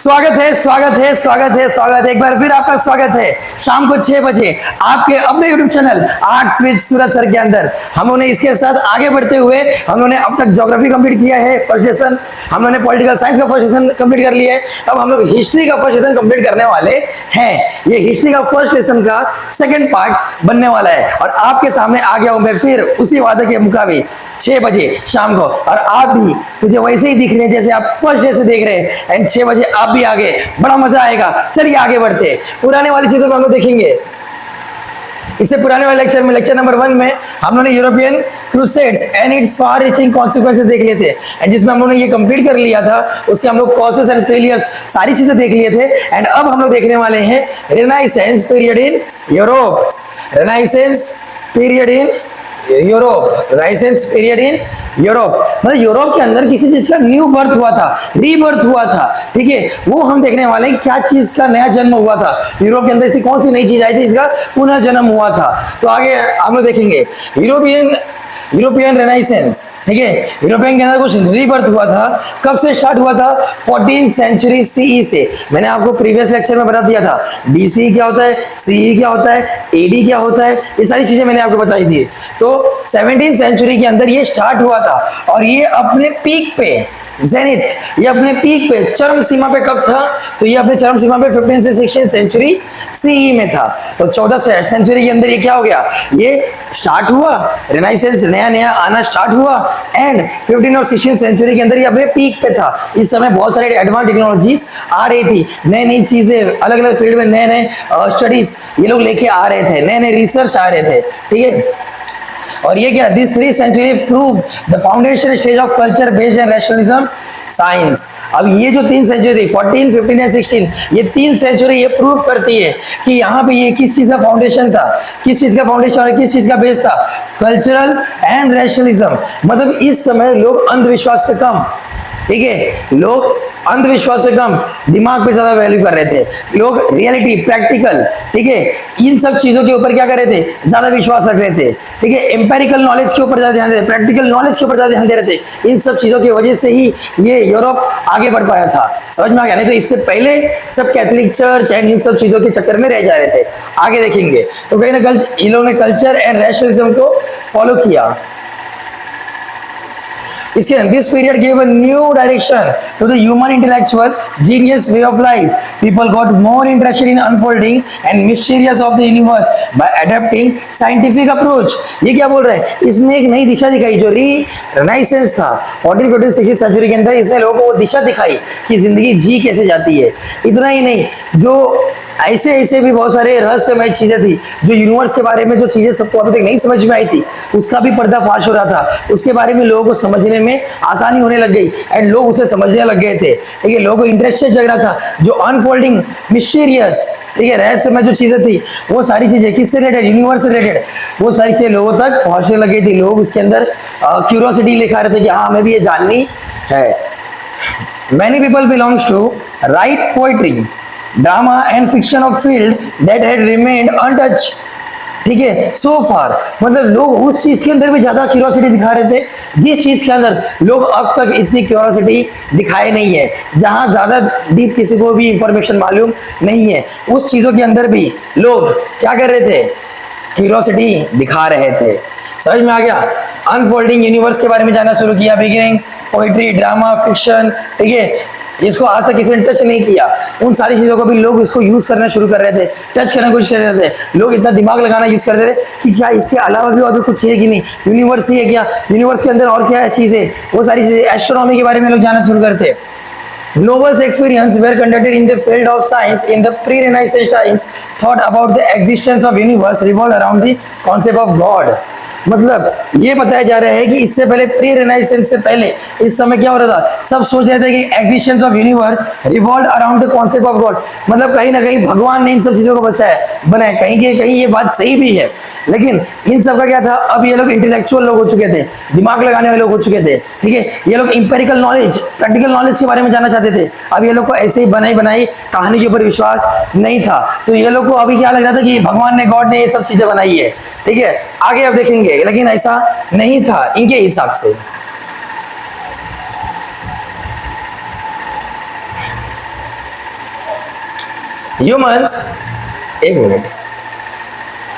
स्वागत है एक बार फिर आपका स्वागत है शाम को 6 बजे आपके अपने YouTube channel arts with Suraj sir के अंदर। हम लोगों ने इसके साथ आगे बढ़ते हुए हम लोगों ने अब तक ज्योग्राफी कंप्लीट किया है फर्स्ट लेसन, हम लोगों ने पॉलिटिकल साइंस का फर्स्ट लेसन कंप्लीट कर लिया है। अब हम लोग हिस्ट्री का फर्स्ट लेसन कंप्लीट करने वाले हैं। ये हिस्ट्री का फर्स्ट लेसन का सेकंड पार्ट बनने वाला है और आपके सामने आ गया हूं मैं फिर उसी वादे के मुताबिक 6 बजे शाम को। और आप भी मुझे वैसे ही दिख रहे हैं जैसे आप फर्स्ट डे से देख रहे हैं एंड 6 बजे आप भी आगे, बड़ा मजा आएगा। चलिए आगे बढ़ते हैं, पुराने वाली चीजों को हम लोग देखेंगे। इससे पुराने वाले लेक्चर में, लेक्चर नंबर 1 में हम लोगों ने European crusades and it's far reaching consequences देख लिए थे एंड जिसमें हम लोगों ने ये कंप्लीट कर लिया था। उसके हम लोग कॉजेस एंड फेलियर्स सारी चीजें देख लिए थे एंड अब हम लोग देखने वाले हैं Renaissance period in Europe. Renaissance period in Europe, Renaissance period in Europe मतलब यूरोप के अंदर किसी चीज का न्यू बर्थ हुआ था, रीबर्थ हुआ था, ठीक है। वो हम देखने वाले हैं क्या चीज का नया जन्म हुआ था यूरोप के अंदर, ऐसी कौन सी नई चीज आई थी इसका पुनः जन्म हुआ था। तो आगे हम लोग देखेंगे यूरोपियन रेनाइसेंस, ठीक है। यूरोपियन के अंदर कुछ रीबर्थ हुआ था। कब से स्टार्ट हुआ था? 14th सेंचुरी सीई से। मैंने आपको प्रीवियस लेक्चर में बता दिया था बीसी क्या होता है, सीई क्या होता है, एडी क्या होता है, ये सारी चीजें मैंने आपको बताई थी। तो 17th सेंचुरी के अंदर ये स्टार्ट हुआ था और ये अपने पीक पे, जेनिथ, ये अपने पीक पे, चरम सीमा पे कब था? तो ये अपने चरम सीमा पे 15th से 16th सेंचुरी सीई में था। तो 14th सेंचुरी के अंदर ये क्या हो गया? ये स्टार्ट हुआ, रेनाइसेंस नया नया आना स्टार्ट हुआ एंड 15th और 16th सेंचुरी के अंदर ये अपने पीक पे था। इस समय बहुत सारे एडवांस टेक्नोलॉजीज आ रही थी, नई नई चीजें, अलग अलग फील्ड में नए नए स्टडीज ये लोग लेके आ रहे थे, नए नए रिसर्च आ रहे थे, ठीक है। और ये क्या, this 3 century prove the foundation stage of culture based and rationalism science. अब ये जो 3 सेंचुरी 14, 15 एंड 16, ये 3 सेंचुरी ये प्रूव करती है कि यहाँ पे ये किस चीज का फाउंडेशन था, किस चीज का फाउंडेशन और किस चीज का बेस था, कल्चरल एंड रैशनलिज्म। मतलब इस समय लोग अंधविश्वास पे कम, ठीक है, लोग अंधविश्वास पे कम, दिमाग पे ज्यादा वैल्यू कर रहे थे, लोग रियलिटी, प्रैक्टिकल, ठीक है, इन सब चीजों के ऊपर क्या कर रहे थे, ज्यादा विश्वास रख रहे थे, ठीक है। एम्पेरिकल नॉलेज के ऊपर ज्यादा ध्यान दे रहे थे, प्रैक्टिकल नॉलेज के ऊपर ज्यादा ध्यान दे रहे थे। इन सब चीजों की वजह से ही ये यूरोप आगे बढ़ पाया था। समझ में आ गया? नहीं तो इससे पहले सब कैथोलिक चर्च एंड इन सब चीजों के चक्कर में रह जा रहे थे। आगे देखेंगे तो कहीं ना इन लोगों ने कल्चर एंड रैशनलिज्म को फॉलो किया। इसके this period gave a new direction to the human intellectual genius way of life. People got more interested in unfolding and mysterious of the universe by adapting scientific approach. ये क्या बोल रहे हैं? इसने एक नई दिशा दिखाई जो रेनाइसेंस था 14, 15, 16 सेंचुरी के अंदर। इसने लोगों को वो दिशा दिखाई कि जिंदगी जी कैसे जाती है। इतना ही नहीं, जो ऐसे ऐसे भी बहुत सारे रहस्यमय चीजें थी जो यूनिवर्स के बारे में, जो चीजें सबको अभी तक नहीं समझ में आई थी, उसका भी पर्दाफाश हो रहा था। उसके बारे में लोगों को समझने में आसानी होने लग गई एंड लोग उसे समझने लग गए थे, ठीक है। लोगों को इंटरेस्ट जग रहा था। जो अनफोल्डिंग, मिस्टीरियस, ठीक है, रहस्यमय जो चीजें थी वो सारी चीजें किससे रिलेटेड, यूनिवर्स से रिलेटेड, वो सारी चीजें लोगों तक पहुंचने लग गई थी। लोग उसके अंदर क्यूरियोसिटी लेकर आ रहे थे कि हाँ हमें भी ये जाननी है। Many people belongs to write poetry, drama and fiction of field that had remained untouched, ठीक है, so far। मतलब लोग उस चीज के अंदर भी ज्यादा क्यूरियोसिटी दिखा रहे थे जिस चीज के अंदर लोग अब तक इतनी क्यूरियोसिटी दिखाए नहीं है, जहां ज्यादा डीप किसी को भी इंफॉर्मेशन मालूम नहीं है, उस चीजों के अंदर भी लोग क्या कर रहे थे, क्यूरियोसिटी दिखा रहे थे। समझ में आ गया? अनफोल्डिंग यूनिवर्स के बारे में जानना शुरू किया, बिगिनिंग, पोइट्री, ड्रामा, फिक्शन, ठीक है, इसको आज तक किसी ने टच नहीं किया। उन सारी चीजों को भी लोग इसको यूज करना शुरू कर रहे थे, टच करना कुछ कर रहे थे। लोग इतना दिमाग लगाना यूज कर रहे थे कि क्या इसके अलावा भी और भी कुछ है कि नहीं, यूनिवर्स ही है क्या, यूनिवर्स के अंदर और क्या है चीजें, वो सारी चीजें, एस्ट्रोनॉमी के बारे में लोग जानना शुरू करते। Noble's experience were conducted in the field of science in the pre-Renaissance times. Thought about the existence of universe revolved around the concept of God. मतलब ये बताया जा रहा है कि इससे पहले, प्री रेनाइसेंस से पहले, इस समय क्या हो रहा था, सब सोच रहे थे कि existence of universe revolve around the concept of God. मतलब कहीं ना कहीं भगवान ने इन सब चीजों को बनाया, कहीं ये बात सही भी है, लेकिन इन सब का क्या था, अब ये लोग इंटेलेक्चुअल लोग हो चुके थे, दिमाग लगाने वाले लोग हो चुके थे, ठीक है। ये लोग इंपेरिकल नॉलेज, प्रैक्टिकल नॉलेज के बारे में जानना चाहते थे। अब ये लोग को ऐसे ही बनाई कहानी के ऊपर विश्वास नहीं था, तो ये लोग को अभी क्या लग रहा था कि भगवान ने, गॉड ने ये सब चीजें बनाई है, ठीक है। आगे अब देखेंगे, लेकिन ऐसा नहीं था इनके हिसाब से। ह्यूमंस, एक मिनट,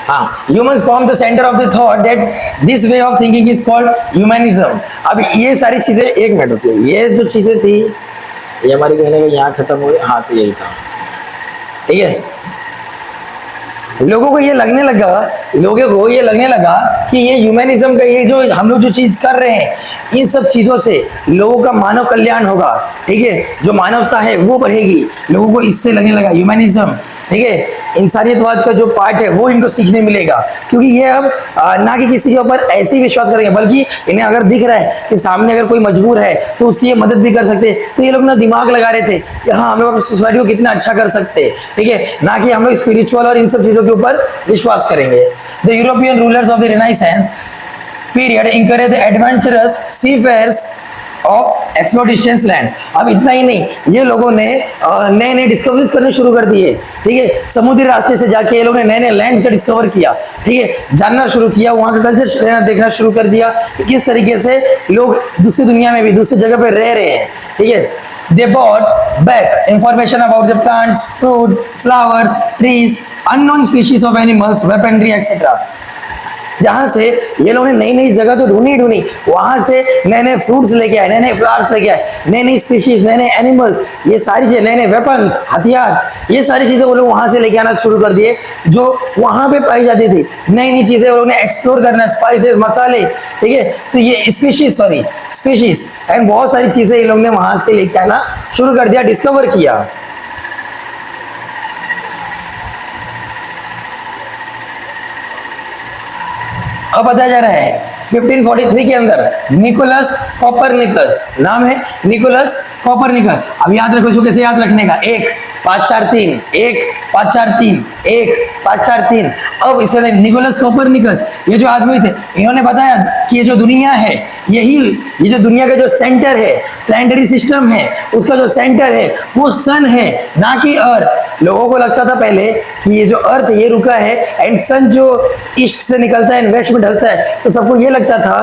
हाँ, humans form the centre of the thought that this way of thinking is called humanism. अब ये सारी चीजें, एक मिनट होती है, ये जो चीजें थी ये हमारी कहने का यहाँ खत्म हुई, हाँ तो यही था, ठीक है। लोगों को ये लगने लगा कि ये ह्यूमनिज्म का, ये जो हम लोग जो चीज कर रहे हैं, इन सब चीजों से लोगों का मानव कल्याण होगा, ठीक है, जो मानवता है वो बढ़ेगी। लोगों को इससे लगने लगा ह्यूमनिज्म, ठीक है, इंसानियतवाद का जो पार्ट है वो इनको सीखने मिलेगा, क्योंकि ये अब ना कि किसी के ऊपर ऐसे ही विश्वास करेंगे, बल्कि इन्हें अगर दिख रहा है कि सामने अगर कोई मजबूर है तो उसकी ये मदद भी कर सकते हैं। तो ये लोग ना दिमाग लगा रहे थे कि हाँ हम लोग सोसाइटी को कितना अच्छा कर सकते हैं, ठीक है, ना कि हम लोग स्पिरिचुअल और इन सब चीजों के ऊपर विश्वास करेंगे। The European rulers of the renaissance period encourage adventurous seafarers of explore distance land. अब इतना ही नहीं, ये लोगों ने नए नए डिस्कवरीज करने शुरू कर दिए, ठीक है, समुद्री रास्ते से जाके ये लोग ने नए नए लैंड का डिस्कवर किया, ठीक है, जानना शुरू किया, वहाँ का कल्चर देखना शुरू कर दिया कि किस तरीके से लोग दूसरी दुनिया में भी दूसरी जगह पे रह रहे हैं, ठीक है। They brought back information about the plants, fruit, flowers, trees, unknown species of animals, weaponry, etc. जहां से ये लोगों ने नई नई जगह तो ढूंढी, वहां से नए नए फ्रूट्स लेके आए, नए नए फ्लावर्स लेके आए, नई नई स्पीशीज, नए नए एनिमल्स, ये सारी चीजें, नए नए वेपन्स, हथियार, ये सारी चीजें वो लोग वहां से लेके आना शुरू कर दिए जो वहां पे पाई जाती थी। नई नई चीजें वो लोग ने एक्सप्लोर करना, स्पाइसेस, मसाले, ठीक है, तो ये स्पीशीज एंड बहुत सारी चीजें ये लोग ने वहां से लेके आना शुरू कर दिया, डिस्कवर किया। अब बताया जा रहा है 1543 के अंदर निकोलस कोपरनिकस, नाम है निकोलस कोपरनिकस। अब याद रखो, इसको कैसे याद रखने का, 1 5 4 3, 1 5 4 3, 1 5 4 3। अब इसे निकोलस कोपरनिकस, ये जो आदमी थे, इन्होंने बताया कि ये जो दुनिया है, ये जो दुनिया का जो सेंटर है, प्लैनेटरी सिस्टम है, उसका जो सेंटर है वो सन है, ना कि अर्थ। लोगों को लगता था पहले कि ये जो अर्थ ये रुका है एंड सन जो ईस्ट से निकलता है एंड वेस्ट में ढलता है, तो सबको ये लगता था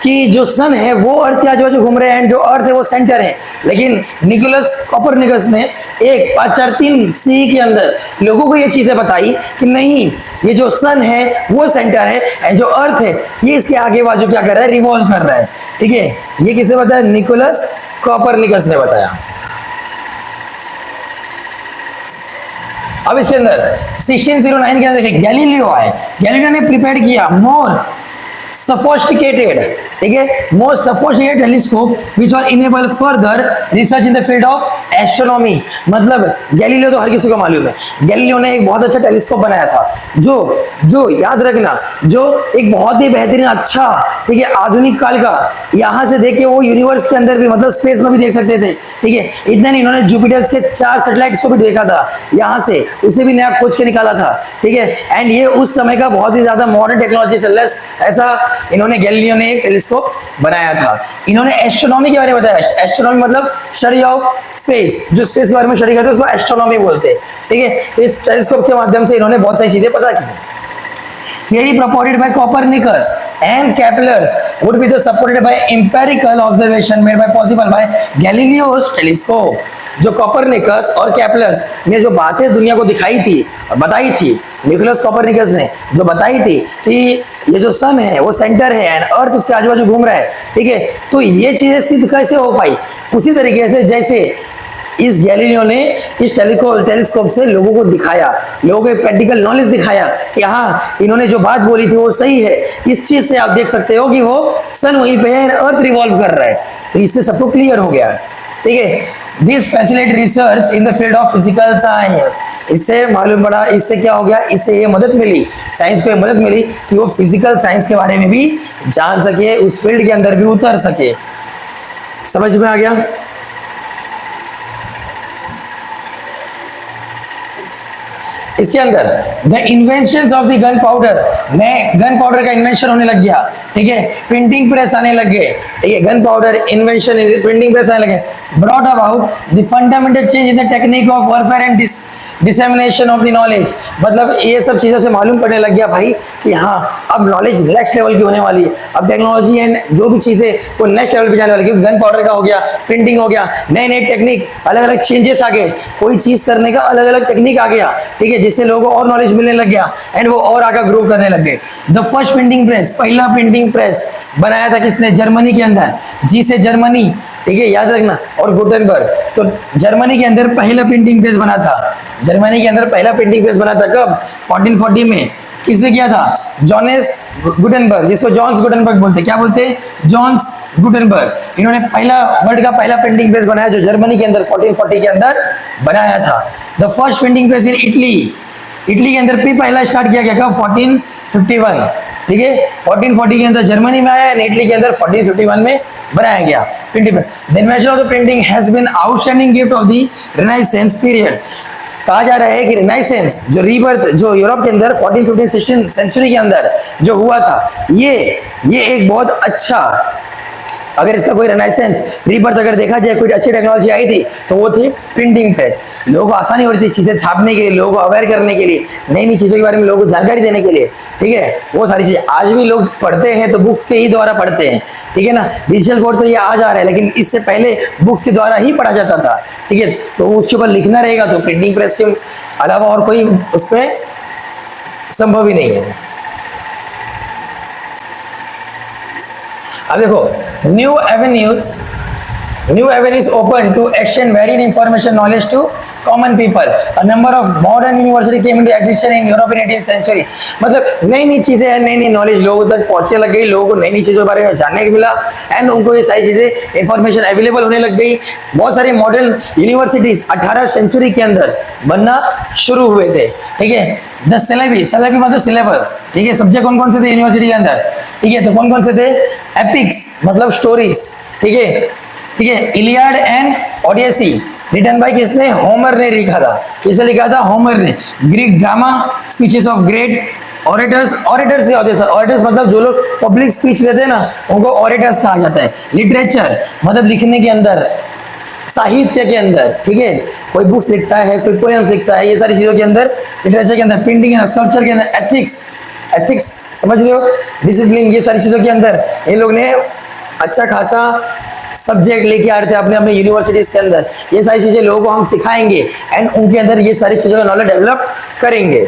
कि जो सन है वो अर्थ के आजू बाजू घूम रहे हैं, जो अर्थ है वो सेंटर है। लेकिन निकोलस कोपरनिकस ने 1 5 4 3 सी के अंदर लोगों को ये चीजें बताई कि नहीं, ये जो सन है वो सेंटर है एंड जो अर्थ है ये इसके आगे बाजू क्या कर रहा है, रिवॉल्व कर रहा है, ठीक है। ये किसने बताया, निकोलस कोपरनिकस ने बताया। अब इसके अंदर 1609 के अंदर गैलीलियो आए, गैलीलियो ने प्रिपेयर किया मोर sophisticated, ठीक है, more sophisticated telescope which will enable further research in the field of astronomy। मतलब गैलीलियो तो हर किसी को मालूम है, गैलीलियो ने एक बहुत अच्छा टेलीस्कोप बनाया था जो याद रखना, जो एक बहुत ही बेहतरीन, अच्छा, ठीक है, आधुनिक काल का, यहाँ से देख के वो यूनिवर्स के अंदर भी, मतलब स्पेस में भी देख सकते थे, ठीक है। इतना नहीं, इन्होंने जुपिटर के 4 सैटेलाइट्स को भी देखा था यहाँ से, उसे भी नया खोज के निकाला था, ठीक है। एंड ये उस समय का बहुत ही ज्यादा मॉडर्न टेक्नोलॉजी से लेस ऐसा इन्होंने, गैलीलियो ने एक टेलीस्कोप बनाया था। इन्होंने एस्ट्रोनॉमी के बारे में बताया, एस्ट्रोनॉमी मतलब स्टडी ऑफ स्पेस, जो स्पेस के बारे में स्टडी करते हैं उसको एस्ट्रोनॉमी बोलते हैं, ठीक है। तो इस टेलीस्कोप के माध्यम से इन्होंने बहुत सारी चीजें पता की। Theory propounded by Copernicus and Kepler's would be supported by empirical observation made by possible by Galileo's telescope। जो कोपरनिकस और केपलर्स ने जो बातें दुनिया को दिखाई थी, बताई थी, निकोलस कोपरनिकस ने जो बताई थी कि ये जो सन है वो सेंटर है एंड अर्थ उसके आजू बाजू घूम रहा है, ठीक है, तो ये चीजें सिद्ध कैसे हो पाई, उसी तरीके से जैसे इस गैलीलियो ने इस टेलीस्कोप से लोगों को दिखाया, लोगों को प्रैक्टिकल नॉलेज दिखाया कि हाँ इन्होंने जो बात बोली थी वो सही है। इस चीज से आप देख सकते हो कि वो सन वहीं पे है, अर्थ रिवॉल्व कर रहा है, तो इससे सबको क्लियर हो गया, ठीक है। This facilitate research in the field of physical science. इससे मालूम पड़ा, इससे क्या हो गया, इससे ये मदद मिली, साइंस को ये मदद मिली कि वो फिजिकल साइंस के बारे में भी जान सके, उस फील्ड के अंदर भी उतर सके। समझ में आ गया? इसके अंदर the invention of the gun powder, नए गन पाउडर का इन्वेंशन होने लग गया, ठीक है, प्रिंटिंग प्रेस आने लग गए, ठीक है, gun powder invention, printing press आने लगे, brought about the fundamental change in the technique of warfare and dissemination of the knowledge, मतलब ये सब चीज़ों से मालूम पड़ने लग गया भाई कि हाँ अब नॉलेज नेक्स्ट लेवल की होने वाली है, अब टेक्नोलॉजी एंड जो भी चीज़ें वो नेक्स्ट लेवल पे जाने वाली है। गन पाउडर का हो गया, प्रिंटिंग हो गया, नए नए टेक्निक, अलग अलग चेंजेस आ गए, कोई चीज़ करने का अलग अलग टेक्निक आ गया, ठीक है, जिससे लोगों को और नॉलेज मिलने लग गया एंड वो और आगे ग्रो करने लग गए। द फर्स्ट प्रिंटिंग प्रेस, पहला प्रिंटिंग प्रेस बनाया था किसने? जर्मनी के अंदर, जी से जर्मनी, ठीक है, याद रखना, और गुटेनबर्ग। तो जर्मनी के अंदर पहला प्रिंटिंग प्रेस बना था, जर्मनी के अंदर पहला प्रिंटिंग प्रेस बना था कब? 1440 में। किसने किया था? जॉनेस गुटेनबर्ग, जिसको जॉन्स गुटेनबर्ग बोलते, क्या बोलते हैं? Johns Gutenberg. इन्होंने पहला वर्ल्ड का पहला प्रिंटिंग प्रेस बनाया जो जर्मनी के अंदर 1440 के अंदर बनाया था। The first printing press in Italy, Italy के अंदर भी पहला स्टार्ट किया गया कब? 1451, ठीक है, 1440 के अंदर जर्मनी में आया एंड इटली के अंदर 1451 में बनाया गया printing press. The invention of the printing has been outstanding gift of the renaissance period. कहा जा रहा है कि रेनेसांस जो रीबर्थ जो यूरोप के अंदर 14-15 सेंचुरी के अंदर जो हुआ था, ये एक बहुत अच्छा, अगर इसका कोई रेनेसांस रीबर्थ अगर देखा जाए, कोई अच्छी टेक्नोलॉजी आई थी तो वो थी प्रिंटिंग प्रेस। लोगों को आसानी हो रही थी चीज़ें छापने के लिए, लोगों को अवेयर करने के लिए, नई नई चीज़ों के बारे में लोगों को जानकारी देने के लिए, ठीक है, वो सारी चीज़ें। आज भी लोग पढ़ते हैं तो बुक्स के ही द्वारा पढ़ते हैं, ठीक है ना, डिजिटल कोड तो ये आ जा रहा है, लेकिन इससे पहले बुक्स के द्वारा ही पढ़ा जाता था, ठीक है, तो उसके ऊपर लिखना रहेगा तो प्रिंटिंग प्रेस के अलावा और कोई उसमें संभव ही नहीं है। अब देखो, new avenues open to exchange varied information knowledge to common people. A number of modern university came into existence in Europe in 18th century. मतलब नई नई चीजें, नई नई नॉलेज लोगों तक पहुंचने लग गई, लोगों को नई नई चीजों के बारे में जानने को मिला एंड उनको ये सारी चीजें इंफॉर्मेशन अवेलेबल होने लग गई। बहुत सारी मॉडर्न यूनिवर्सिटीज 18th सेंचुरी के अंदर बनना शुरू हुए थे, ठीक है। द सिलेबी मतलब सिलेबस, ठीक है, सब्जेक्ट कौन कौन से थे यूनिवर्सिटी के अंदर, ठीक है, तो कौन कौन से थे? एपिक्स मतलब स्टोरीज, ठीक है, ठीक है, इलियाड एंड ओडियसी रिटन बाय किसने? होमर ने लिखा था। किसने लिखा था? होमर ने। Greek drama, speeches of great orators, orators क्या होते हैं सर? ऑरेटर्स मतलब जो लोग पब्लिक स्पीच देते हैं ना, उनको ऑरेटर्स कहा जाता है। लिटरेचर मतलब लिखने के अंदर, साहित्य के अंदर, ठीक है, कोई बुक्स लिखता है, कोई पोएम्स लिखता है, ये सारी चीजों के अंदर लिटरेचर के अंदर। प्रिंटिंग एंड स्कल्पचर के अंदर एथिक्स समझ रहे हो, डिसिप्लिन, ये सारी चीजों के अंदर इन लोग ने अच्छा खासा सब्जेक्ट लेके आ रहे थे अपने अपने यूनिवर्सिटीज के अंदर। ये सारी चीजें लोगों को हम सिखाएंगे एंड उनके अंदर ये सारी चीजों का नॉलेज डेवलप करेंगे।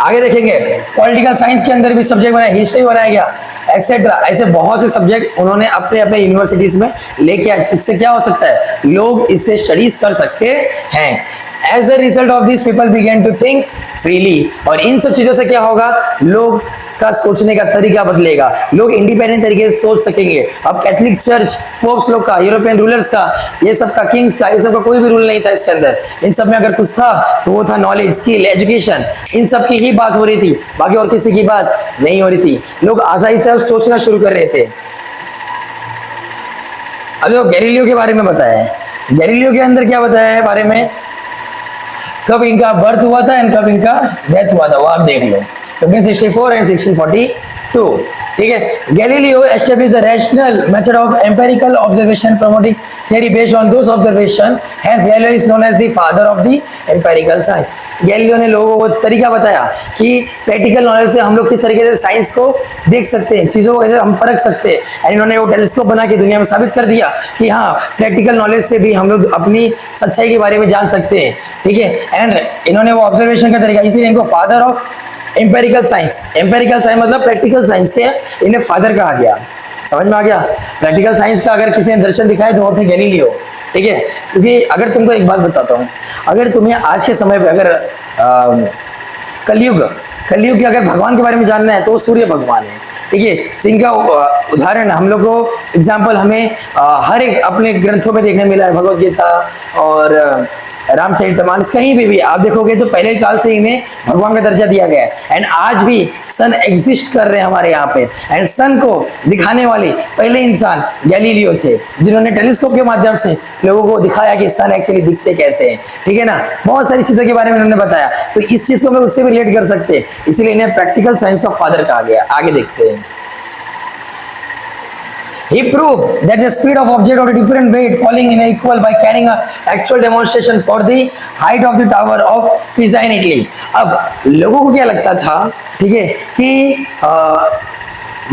आगे देखेंगे, पॉलिटिकल साइंस के अंदर भी सब्जेक्ट बनाया, हिस्ट्री बनाया गया, एक्सेट्रा। ऐसे बहुत से सब्जेक्ट उन्होंने अपने अपने यूनिवर्सिटीज में लेके आए। इससे क्या हो सकता है? लोग इससे स्टडीज कर सकते हैं। As a result of this people begin to think freely. और इन सब चीजों से क्या होगा? लोग का सोचने का तरीका बदलेगा, लोग इंडिपेंडेंट तरीके से सोच सकेंगे। अब कैथलिक चर्च, पोप्स लोग का, यूरोपियन रूलर्स का, ये सब का, किंग्स का, ये सब का कोई भी रूल नहीं था इसके अंदर। इन सब में अगर कुछ था तो वो था नॉलेज, स्किल, एजुकेशन, इन सब की ही बात हो रही थी, बाकी और किसी की बात नहीं हो रही थी। लोग आसानी से सोचना शुरू कर रहे थे। अब जो गैलीलियो के बारे में बताया है, गैलीलियो के अंदर क्या बताया है बारे में, कब इनका बर्थ हुआ था एंड कब इनका डेथ हुआ था, वो आप देख लो। 1564 एंड 1642, ठीक है। Galileo established the rational method of empirical observation promoting theory based on those observation, hence Galileo is known as the father of the empirical science. Galileo ने लोगों को तरीका बताया कि प्रैक्टिकल नॉलेज से हम लोग किस तरीके से साइंस को देख सकते हैं, चीज़ों को कैसे हम परख सकते हैं। एंड इन्होंने वो टेलीस्कोप बना के दुनिया में साबित कर दिया कि हाँ, प्रैक्टिकल नॉलेज से भी हम लोग अपनी सच्चाई के बारे में जान सकते हैं, ठीक है। एंड इन्होंने वो ऑब्जर्वेशन का तरीका, इसीलिए इनको father of empirical science, empirical science मतलब प्रैक्टिकल साइंस के इन्हें फादर कहा गया। समझ में आ गया? प्रैक्टिकल साइंस का अगर किसी ने दर्शन दिखाए तो वो थे गैलीलियो, ठीक है। क्योंकि अगर तुमको एक बात बताता हूँ, अगर तुम्हें आज के समय पे अगर कलयुग के अगर भगवान के बारे में जानना है तो वो सूर्य भगवान है, ठीक है, जिनका उदाहरण हम लोग को एग्जाम्पल हमें हर एक अपने ग्रंथों में देखने मिला है। भगवत गीता और रामचरितमानस, कहीं भी आप देखोगे तो पहले काल से इन्हें भगवान का दर्जा दिया गया है। एंड आज भी सन एग्जिस्ट कर रहे हैं हमारे यहाँ पे, एंड सन को दिखाने वाले पहले इंसान गैलीलियो थे, जिन्होंने टेलीस्कोप के माध्यम से लोगों को दिखाया कि सन एक्चुअली दिखते कैसे हैं, ठीक है ना। बहुत सारी चीजों के बारे में उन्होंने बताया, तो इस चीज को हम उससे भी रिलेट कर सकते हैं, इसलिए इन्हें प्रैक्टिकल साइंस का फादर कहा गया। आगे देखते हैं। He proved that the speed of object of a different weight falling in equal by carrying a actual demonstration for the height of the tower of Pisa in Italy. अब लोगों को क्या लगता था, ठीक है, कि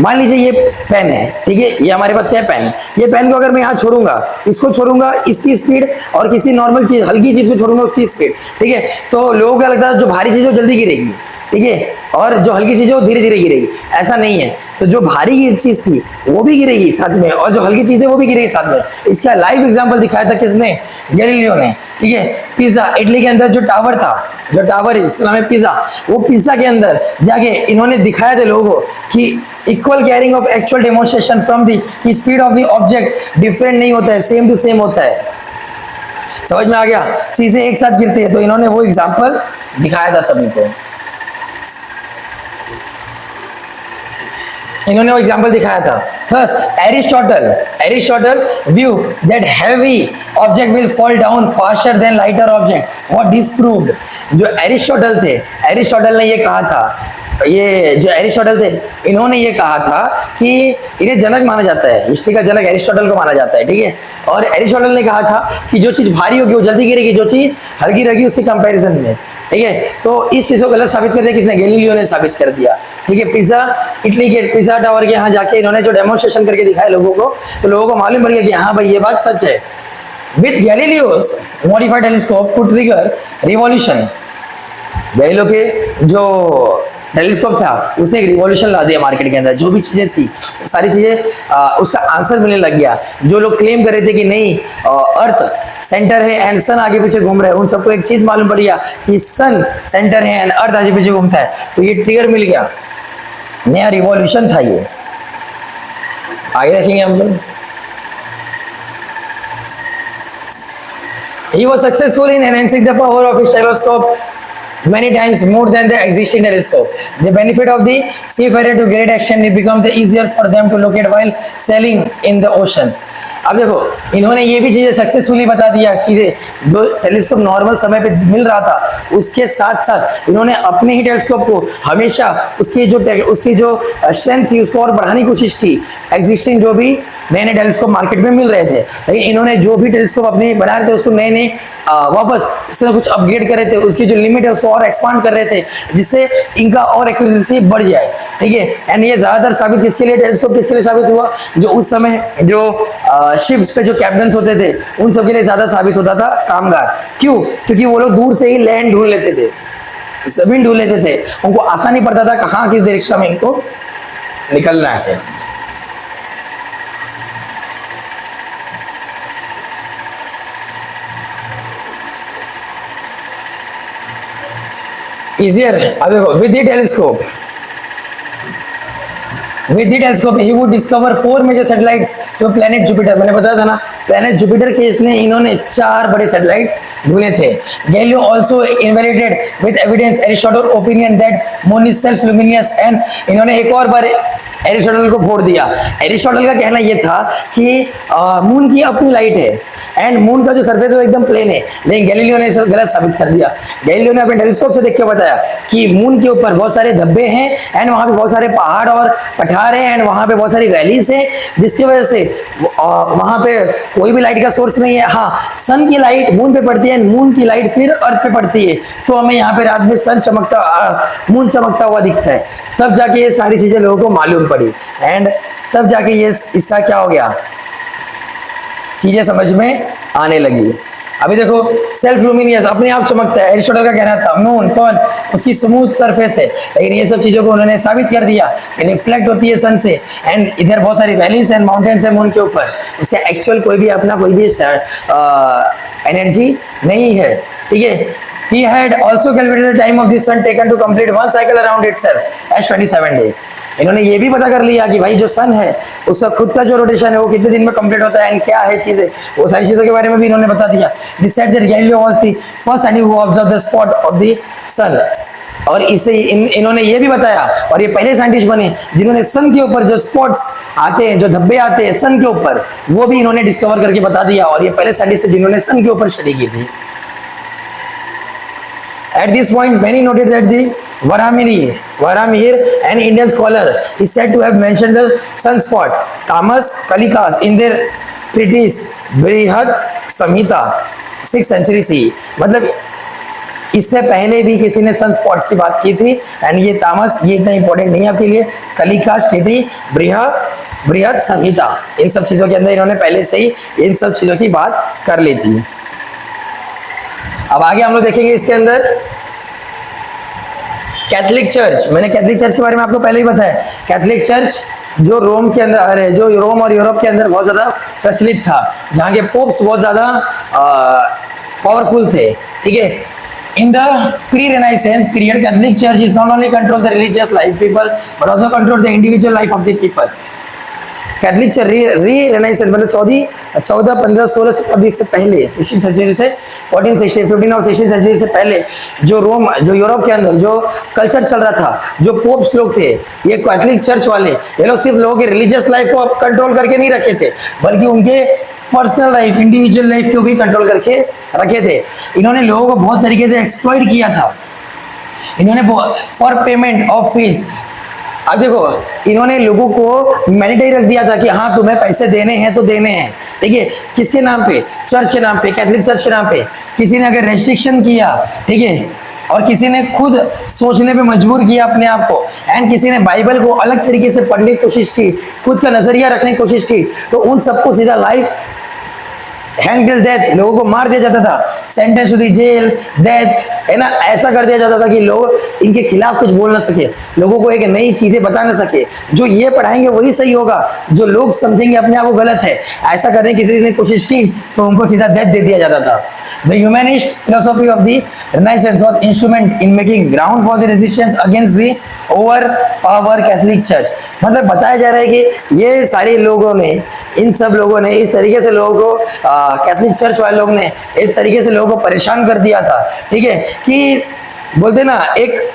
मान लीजिए ये पेन है, ठीक है, ये हमारे पास क्या है, पेन है। ये पेन को अगर मैं यहाँ छोड़ूंगा, इसको छोड़ूंगा, इसकी स्पीड, और किसी नॉर्मल चीज हल्की चीज को छोड़ूंगा, उसकी स्पीड, ठीक है। तो लोगों को क्या लगता है जो भारी चीज है वो जल्दी गिरेगी, ठीक है, और जो हल्की चीज है वो धीरे धीरे गिरेगी। ऐसा नहीं है, तो जो भारी चीज थी वो भी गिरेगी साथ में, और जो हल्की चीज है वो भी गिरेगी साथ में। इसका लाइव एग्जांपल दिखाया था किसने, गैलीलियो ने, ठीक है। पिज़ा, इटली के अंदर जो टावर था, जो टावर है इसका नाम है पिज़ा, वो पिज़ा के अंदर जाके इन्होंने दिखाया था लोगों को कि equal carrying of actual demonstration from the speed of the object different नहीं होता है, सेम टू सेम होता है। समझ में आ गया, चीजें एक साथ गिरती है, तो इन्होंने वो एग्जांपल दिखाया था सभी को, इन्होंने वो एग्जांपल दिखाया था। First Aristotle view that heavy object will fall down faster than lighter object, what disproved. जो एरिस्टोटल ने ये कहा था, ये जो एरिस्टोटल थे इन्होंने ये कहा था कि इन्हें जनक माना जाता है, हिस्ट्री का जनक एरिस्टोटल को माना जाता है, ठीक है। और एरिस्टोटल ने कहा था कि जो चीज भारी होगी वो जल्दी गिरेगी, जो चीज हल्की रहेगी उसके कंपैरिजन में, ठीक है। तो इस चीज को गलत साबित कर दिया किसने, गैलीलियो ने साबित कर दिया, ठीक है। पिज़ा, इटली के पिज़ा टावर के यहाँ जाके इन्होंने जो डेमोन्स्ट्रेशन करके दिखाया लोगों को, तो लोगों को मालूम पड़ गया कि हाँ भाई ये बात सच है। With Galileo's modified telescope to trigger revolution, Galileo के जो टेलीस्कोप था उसने एक रिवॉल्यूशन ला दिया मार्केट के अंदर। जो भी चीजें थी सारी चीजें उसका आंसर मिलने लग गया। जो लोग क्लेम कर रहे थे कि नहीं अर्थ सेंटर है एंड सन आगे पीछे घूम रहे हैं, उन सबको एक चीज मालूम पड़ गया कि सन सेंटर है एंड अर्थ आगे पीछे घूमता है, तो ये ट्रिगर मिल गया, नया रिवॉल्यूशन था ये। आगे देखेंगे हम लोग। He was successful in enhancing the power of his telescope many times more than the existing telescope. The benefit of the seafarer to great action, it becomes the easier for them to locate while sailing in the oceans. अब देखो इन्होंने ये भी चीजें successfully बता दिया, चीजें जो टेलीस्कोप नॉर्मल समय पे मिल रहा था उसके साथ साथ इन्होंने अपने ही टेलीस्कोप को हमेशा उसकी जो स्ट्रेंथ थी उसको और बढ़ाने की कोशिश की। एग्जिस्टिंग जो भी नए नए टेलीस्कोप मार्केट में मिल रहे थे, लेकिन इन्होंने जो भी टेलीस्कोप अपने बना रहे थे उसको नए नए वापस उससे कुछ अपग्रेड कर रहे थे, उसकी जो लिमिट है उसको और एक्सपांड कर रहे थे जिससे इनका और एक्यूरेसी बढ़ जाए, ठीक है। एंड ये ज्यादातर साबित किसके लिए, टेलीस्कोप किसके लिए साबित हुआ, जो उस समय जो शिप्स पे जो कैप्टन होते थे उन सबके लिए ज्यादा साबित होता था कामगार। क्यों, क्योंकि वो लोग दूर से ही लैंड ढूंढ लेते थे, जमीन ढूंढ लेते थे, उनको आसानी पड़ता था कहाँ किस डायरेक्शन में इनको निकलना है। Easier, अब देखो with the telescope he would discover 4 major satellites to planet Jupiter। मैंने बताया था ना planet Jupiter के इसने इन्होंने 4 बड़े सैटेलाइट्स ढूंढे थे। Galileo also invalidated with evidence Aristotle's opinion that moon is self-luminous and इन्होंने एक और बार एरिस्टोटल को फोड़ दिया। एरिस्टोटल का कहना यह था कि मून की अपनी लाइट है एंड मून का जो सरफेस है वो एकदम प्लेन है, लेकिन गैलीलियो ने इसे गलत साबित कर दिया। गैलीलियो ने अपने टेलीस्कोप से देख के बताया कि मून के ऊपर बहुत सारे धब्बे हैं एंड वहाँ पे बहुत सारे पहाड़ और पठार हैं एंड वहाँ पे बहुत सारी वैलीज हैं, जिसकी वजह से वहाँ पे कोई भी लाइट का सोर्स नहीं है। हाँ, सन की लाइट मून पे पड़ती है, मून की लाइट फिर अर्थ पे पड़ती है, तो हमें यहाँ पे रात में सन चमकता मून चमकता हुआ दिखता है। तब जाके ये सारी चीजें लोगों को मालूम पड़ी एंड तब जाके ये इसका क्या हो गया, चीजें समझ में आने लगी। अभी देखो सेल्फ लुमिनियस अपने आप चमकता है, एरिस्टोटल का कहना था मून कौन, उसकी स्मूथ सरफेस है, लेकिन ये सब चीजों को उन्होंने साबित कर दिया कि रिफ्लेक्ट होती है सन से एंड इधर बहुत सारी वैलीज एंड माउंटेन्स है मून के ऊपर, उसका एक्चुअल कोई भी अपना कोई भी एनर्जी नहीं है, ठीक है। He had also calculated the time of the sun taken to complete one cycle around itself as 27 days। इन्होंने ये भी पता कर लिया कि भाई जो सन है उसका खुद का जो रोटेशन है वो कितने दिन में कंप्लीट होता है एंड क्या है चीजें, वो सारी चीजों के बारे में भी इन्होंने बता दिया। They said that Galileo was the first scientist who observed the spot of the sun। और इसे इन्होंने ये भी बताया और ये पहले साइंटिस्ट बने जिन्होंने सन के ऊपर जो स्पॉट्स आते हैं, जो धब्बे आते हैं सन के ऊपर, वो भी इन्होंने डिस्कवर करके बता दिया और ये पहले साइंटिस्ट थे जिन्होंने सन के ऊपर स्टडी की थी। At this point, many noted that the Varamihir, an Indian scholar, is said to have mentioned the sunspot Tamas Kalikas in their treatise Brihad Samhita 6th century CE. मतलब इससे पहले भी किसी ने सन स्पॉट्स की बात की थी, एंड ये तामस, ये इतना इंपॉर्टेंट नहीं है आपके लिए, कलिकास ट्रीटी, बृहद संहिता, इन सब चीजों के अंदर इन्होंने पहले से ही इन सब चीजों की बात कर ली थी। अब आगे हम लोग देखेंगे इसके अंदर कैथोलिक चर्च। मैंने कैथोलिक चर्च के बारे में आपको पहले ही बताया। कैथोलिक चर्च जो रोम के अंदर, जो रोम और यूरोप के अंदर बहुत ज्यादा प्रचलित था, जहाँ के पोप्स बहुत ज्यादा पावरफुल थे, ठीक है। In the pre-Renaissance period, Catholic Church is not only control the religious life people, but also control the individual life of the people. Catholic church re renaissance मतलब 14, 15, 16 शताब्दी से पहले, 16 सेंचुरी से 15 और 16 सेंचुरी से पहले जो यूरोप के अंदर जो कल्चर चल रहा था, जो पोप्स लोग थे, ये कैथलिक चर्च वाले, ये लोग सिर्फ लोगों के रिलीजियस लाइफ को कंट्रोल करके नहीं रखे थे, बल्कि उनके पर्सनल लाइफ, इंडिविजुअल लाइफ को भी कंट्रोल करके रखे थे। इन्होंने लोगों को बहुत तरीके से एक्सप्लॉइट किया था। इन्होंने फॉर पेमेंट ऑफ फीस, अब देखो, इन्होंने लोगों को मैंडेटरी रख दिया था कि हाँ तुम्हें पैसे देने हैं तो देने हैं, ठीक है। किसके नाम पे? चर्च के नाम पे, कैथलिक चर्च के नाम पे। किसी ने अगर रेस्ट्रिक्शन किया, ठीक है, और किसी ने खुद सोचने पे मजबूर किया अपने आप को, एंड किसी ने बाइबल को अलग तरीके से पढ़ने की कोशिश की, खुद का नजरिया रखने की कोशिश की, तो उन सबको सीधा लाइफ, हैंग टिल डेथ, लोगों को मार दिया जाता था, sentence to the jail, death, है ना, ऐसा कर दिया जाता था कि लोग इनके खिलाफ कुछ बोल ना सके, लोगों को एक नई चीजें बता ना सके। जो ये पढ़ाएंगे वही सही होगा, जो लोग समझेंगे अपने आप को गलत है, ऐसा करने की किसी ने कोशिश की तो उनको सीधा डेथ दे दिया जाता था। The humanist philosophy of the Renaissance was instrument in making ground for the resistance against the overpower Catholic Church। मतलब बताया जा रहा है कि ये सारे लोगों ने, इन सब लोगों ने इस तरीके से लोगों को, कैथलिक चर्च वाले लोग ने इस तरीके से लोगों को परेशान कर दिया था, ठीक है, कि बोलते ना, एक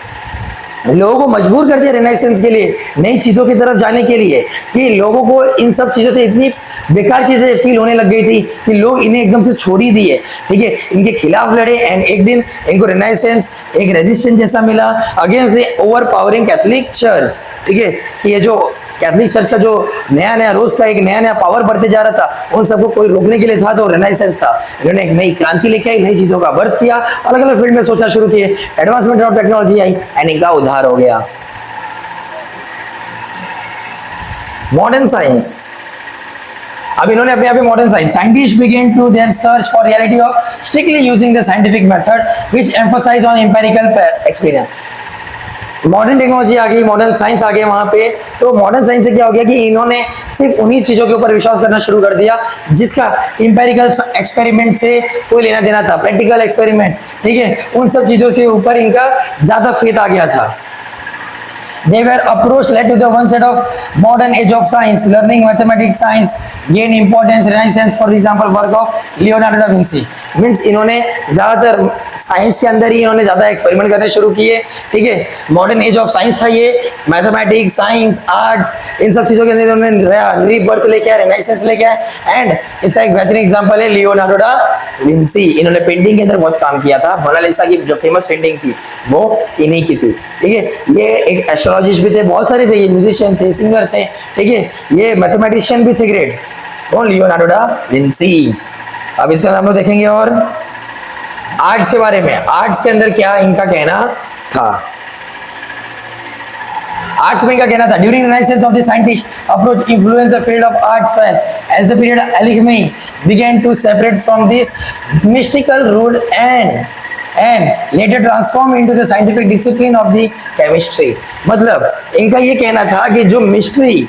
लोगों को मजबूर कर दिया रेनेसेंस के लिए, नई चीजों की तरफ जाने के लिए, कि लोगों को इन सब चीजों से इतनी बेकार चीजें फील होने लग गई थी कि लोग इन्हें एकदम से छोड़ ही दिए, ठीक है, इनके खिलाफ लड़े, एंड एक दिन इनको रेनेसेंस एक रेजिस्टेंस जैसा मिला against the over powering Catholic church, ठीक है, कि ये जो कैथलिक चर्च का जो नया रोज का एक नया पावर बढ़ते जा रहा था, उन सबको कोई रोकने के लिए था तो रेनेसेंस था। इन्होंने एक नई क्रांति लेके आई, नई चीजों का बर्थ किया, अलग अलग फील्ड में सोचना शुरू किए, advancement of technology I, and इनका उद्धार हो गया। मॉडर्न साइंस, अब इन्होंने अपने आप modern science, scientist began to their search for reality of strictly using the scientific method which emphasize on empirical experience. Modern technology आ गई, मॉडर्न साइंस आ गए वहां पे, तो मॉडर्न साइंस से क्या हो गया कि इन्होंने सिर्फ उन्हीं चीजों के ऊपर विश्वास करना शुरू कर दिया जिसका एम्पिरिकल एक्सपेरिमेंट से कोई लेना देना था, प्रैक्टिकल एक्सपेरिमेंट, ठीक है, उन सब चीजों के ऊपर इनका ज्यादा फेथ आ गया था। They were approached led to the one set of modern age of science, learning, mathematics, science gained importance, Renaissance, for example, work of Leonardo da Vinci। Means इन्होंने ज्यादातर साइंस के अंदर ही इन्होंने ज्यादा एक्सपेरिमेंट करने शुरू किए, ठीक है। मॉडर्न एज ऑफ साइंस था ये, मैथमेटिक्स, साइंस, आर्ट्स, इन सब चीजों के अंदर इन्होंने रीबर्थ लेके आए, रेनेसेंस लेके आए, एंड इसका एक बेहतरीन एग्जांपल है लियोनार्डो दा विंसी। इन्होंने पेंटिंग के अंदर बहुत काम किया था, मोनालिसा की जो फेमस पेंटिंग थी वो इन्हीं की थी, ठीक है। ये एक एस्ट्रोलॉजिस्ट भी थे, बहुत सारे थे, ये म्यूजिशियन थे, सिंगर थे, ठीक है, ये मैथमेटिशियन भी थे ग्रेट, कौन? Leonardo da Vinci. अब इसके अंदर हम लोग देखेंगे और आर्ट्स के बारे में, आर्ट्स के अंदर क्या इनका कहना था। आर्ट्स में इनका कहना था, during renaissance of the scientist approach influence the field of arts as the period alchemy began to separate from this mystical rule and later transform into the scientific discipline of the chemistry। मतलब इनका ये कहना था कि जो mystery,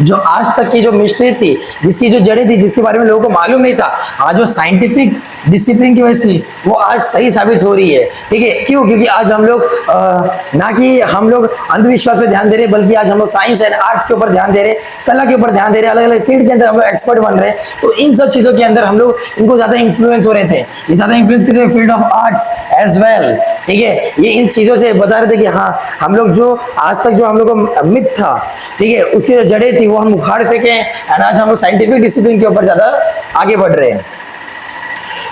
जो आज तक की जो मिस्ट्री थी, जिसकी जो जड़ें थी, जिसके बारे में लोगों को मालूम नहीं था, आज वो साइंटिफिक डिसिप्लिन की वजह से वो आज सही साबित हो रही है, ठीक है। क्यों? क्योंकि आज हम लोग ना कि हम लोग अंधविश्वास पे ध्यान दे रहे, बल्कि आज हम लोग साइंस एंड आर्ट्स के ऊपर ध्यान दे रहे, कला के ऊपर ध्यान दे रहे, अलग अलग फील्ड के अंदर हम लोग एक्सपर्ट बन रहे हैं। तो इन सब चीजों के अंदर हम लोग इनको ज्यादा इन्फ्लुएंस हो रहे थे, ये ज्यादा इन्फ्लुएंस किस field of arts as well, ठीक है। ये इन चीजों से बता रहे थे कि हाँ, हम लोग जो आज तक जो हम लोग को मिथ था, ठीक है, उसकी जो जड़ें थी वो हम उखाड़ फेंके, एंड आज हम लोग साइंटिफिक डिसिप्लिन के ऊपर ज्यादा आगे बढ़ रहे हैं।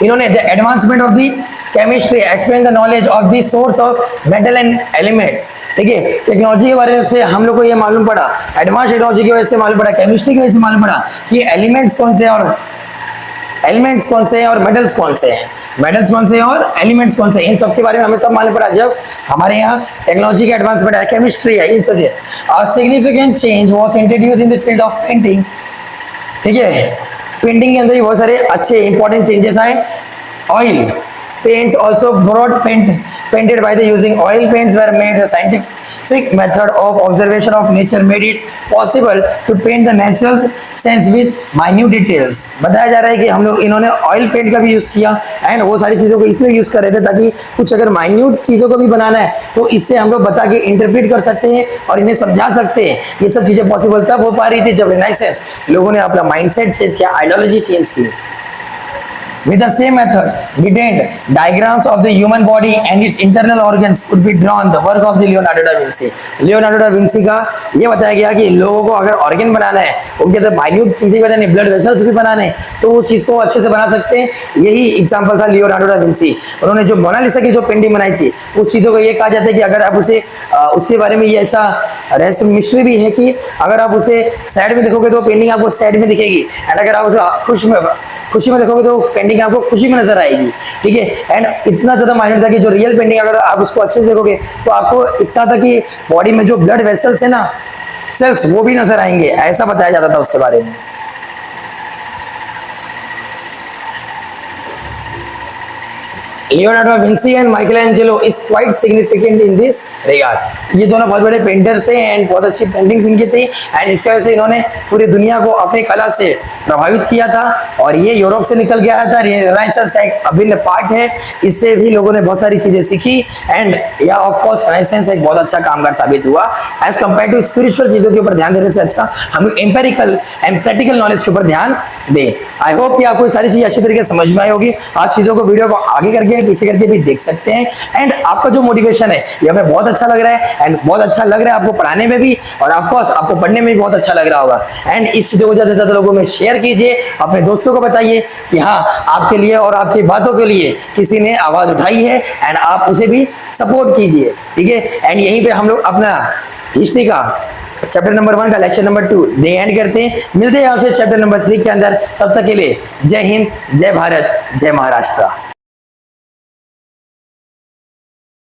इन्होंने the advancement of the chemistry explain the knowledge of the source of metal and elements. ठीक है, टेक्नोलॉजी के बारे से हम लोग को ये मालूम पड़ा, एडवांस टेक्नोलॉजी की वजह से मालूम पड़ा, केमिस्ट्री की वजह से मालूम पड़ा कि एलिमेंट्स कौन से और एलिमेंट्स कौन से हैं और मेटल्स कौन से हैं, मेटल्स कौन से हैं और एलिमेंट्स कौन से हैं। इन सब के बारे में हमें तब मालूम पड़ा जब हमारे यहाँ टेक्नोलॉजी का एडवांसमेंट है, केमिस्ट्री है, इन सब से। Significant change was introduce in the field of painting. ठीक है, पेंटिंग के अंदर भी बहुत सारे अच्छे इंपॉर्टेंट चेंजेस आए। Oil paints also broad painted by the using oil paints were made a scientific method of observation of nature made it possible to paint the natural scenes with minute details। बताया जा रहा है कि हम लोग इन्होंने oil paint का भी यूज किया एंड वो सारी चीजों को इसलिए यूज कर रहे थे ताकि कुछ अगर माइन्यूट चीजों को भी बनाना है तो इससे हम लोग बता के इंटरप्रेट कर सकते हैं और इन्हें समझा सकते हैं। ये सब चीजें पॉसिबल तब हो पा रही थी जब रिनाइसेंस लोगों ने अपना माइंडसेट चेंज किया, आइडियोलॉजी चेंज की। With the same method, detailed diagrams of the human body and its internal organs could be drawn, the work of the Leonardo da Vinci। Leonardo da Vinci का ये बताया गया कि लोगों को अगर ऑर्गन बनाना है, उनके अंदर माइन्यूट चीजें बतानी, ब्लड वेसल्स भी बनाने हैं, तो वो चीज को अच्छे से बना सकते हैं। यही एग्जांपल था लियोनार्डो दा विंसी। उन्होंने जो मोनालिसा की जो पेंटिंग बनाई थी, उस चीजों को ये कहा जाता है कि अगर आप उसे उसके बारे में ये ऐसा रहस्य मिस्ट्री भी है कि अगर आप उसे सैड में देखोगे तो पेंटिंग आपको सैड में दिखेगी, एंड अगर आप उसे खुशी में देखोगे तो पेंटिंग आपको खुशी में नजर आएगी। ठीक है, एंड इतना ज्यादा माइन्यूट था कि जो रियल पेंटिंग अगर आप उसको अच्छे से देखोगे तो आपको इतना था कि बॉडी में जो ब्लड वेसल्स है ना, सेल्स, वो भी नजर आएंगे, ऐसा बताया जाता था उसके बारे में। Leonardo da Vinci and Michelangelo is quite significant in this regard. ये दोनों बहुत बड़े पेंटर्स थे एंड बहुत अच्छी पेंटिंग्स इनकी थी एंड इसकी वजह से इन्होंने पूरी दुनिया को अपनी कला से प्रभावित किया था और ये यूरोप से निकल के आया था। रिनाइसेंस का एक अभिन्न पार्ट है, इससे भी लोगों ने बहुत सारी चीजें सीखी एंड या ऑफ कोर्स रिनाइसेंस एक बहुत अच्छा कामगार साबित हुआ। एज कंपेयर टू स्पिरिचुअल चीजों के ऊपर ध्यान देने से अच्छा हम एम्पेरिकल एंड प्रैक्टिकल नॉलेज के ऊपर ध्यान दें। आई होप कि आपको सारी चीजें अच्छी तरीके से समझ में आई होगी। आप चीजों को वीडियो को आगे करके पीछे करके भी देख सकते हैं एंड आपका जो मोटिवेशन है ये हमें बहुत अच्छा लग रहा है एंड बहुत अच्छा लग रहा है आपको पढ़ाने में भी और ऑफ कोर्स आपको पढ़ने में भी बहुत अच्छा लग रहा होगा। एंड इस चीजों को ज्यादा से ज्यादा लोगों में शेयर कीजिए, अपने दोस्तों को बताइए कि हाँ, आपके लिए और आपकी बातों के लिए किसी ने आवाज उठाई है एंड आप उसे भी सपोर्ट कीजिए। ठीक है, एंड यहीं पे हम लोग अपना हिस्ट्री का चैप्टर नंबर 1 का लेक्चर नंबर 2 दे एंड करते हैं। मिलते हैं आपसे चैप्टर नंबर 3 के अंदर। तब तक के लिए जय हिंद, जय भारत, जय महाराष्ट्र।